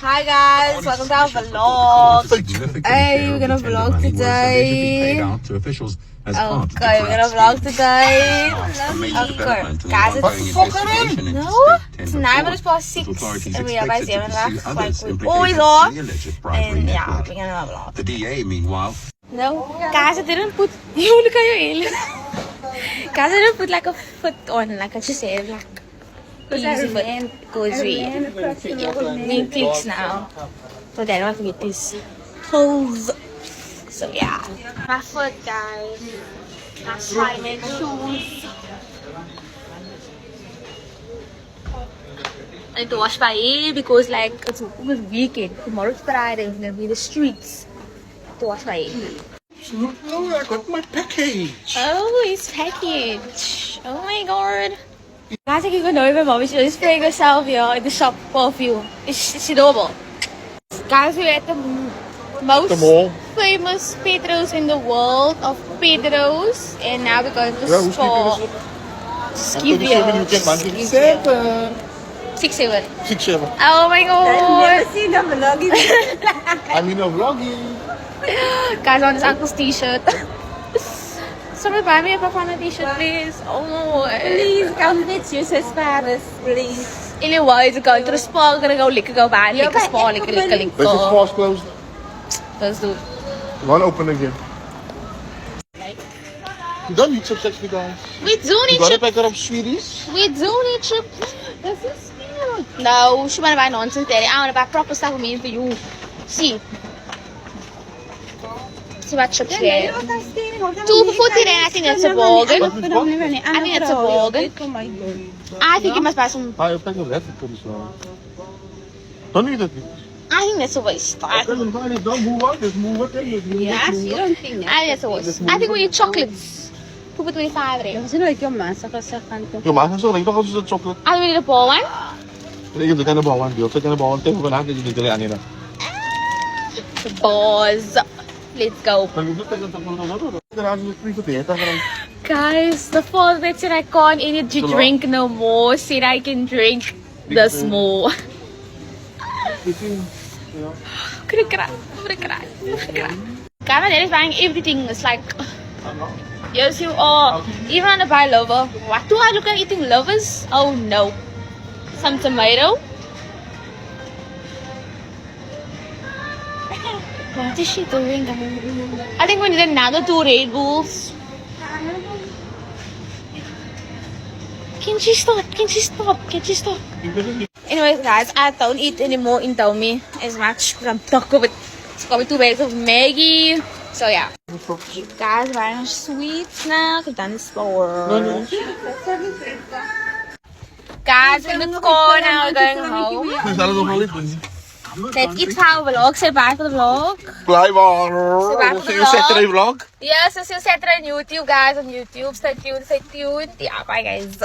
Hi guys, welcome to our vlog. Hey, we're gonna vlog today. Okay, we're gonna vlog today. Okay, guys, it's no, it's 6:09 and we are by 7 like we always are. And yeah, we're gonna vlog. The DA, meanwhile. No, guys, I didn't put. You look at your alien. Guys, I didn't put like a foot on, like I just said, like. Easy foot. Goes we clicks now. So then I get these toes. So yeah. My foot, guys. My slime shoes. I need to wash my hair because like it's weekend. Tomorrow's Friday. I'm gonna be in the streets to wash my hair. Oh, I got my package. Oh, it's package. Oh my god. Guys, ik ga nooit met mommy. She's spraying herself here in the shop perfume. It's adorable. Guys, we're at the most famous Pedro's in the world of Pedro's. And now we're going to Spa. Skivia. 6-7. 6-7. Oh my god. I've never seen a vlogging. I mean, a vlogging. Guys, on his uncle's t-shirt. Somebody buy me a Bafana t-shirt, please. Oh no. Please come with you, says Paris, please. Anyway, we're going to the spa. We're gonna go lick, go buy and lick a spa, lick. This is fast closed. Let's do it. One open again. You don't need some sexy guys. We do You need gotta chip. pack it up Swedish. We do need chip. This is cute. No, she wanna buy nonsense, Daddy. I wanna buy proper stuff for me and for you. See. See what chips there. 2 for 40 rand. I think that's a bargain. I think that's a bargain. I think you must buy some. Ah, eu pego leve por isso. Don't need it. I think that's a waste. I think Don't move on. Just move it. Yes, you don't think that. that's a waste. I think we need chocolates. 2 for 25 rand. Sino like yung masa kasi kanto. Yung maas zo, ik nog eens een chocolate. I think we need a ball one. Ik heb er bawang deel. Zet er bawang tegen vandaag dat je dit erin aan je. Balls. Let's go. Guys, the father that said I can't energy drink no more said I can drink this more. Could have cried. Guys, that is buying everything. It's like, yes, you are. Even on the buy lover. What do I look at eating lovers? Oh no. Some tomato. What is she doing? I think we need another 2 Red Bulls. Can she stop? Anyways, guys, I don't eat anymore in Indomie as much because I'm stuck with 2 bags of Maggie. So yeah. Guys, buying sweets now. I've done this before. Guys, we're in the car now. We're going home. Let's eat for our vlog. Say bye for the vlog. Bye bye. See you Saturday vlog. Yes, see you Saturday on YouTube, guys. On YouTube. Stay tuned. Yeah, bye, guys.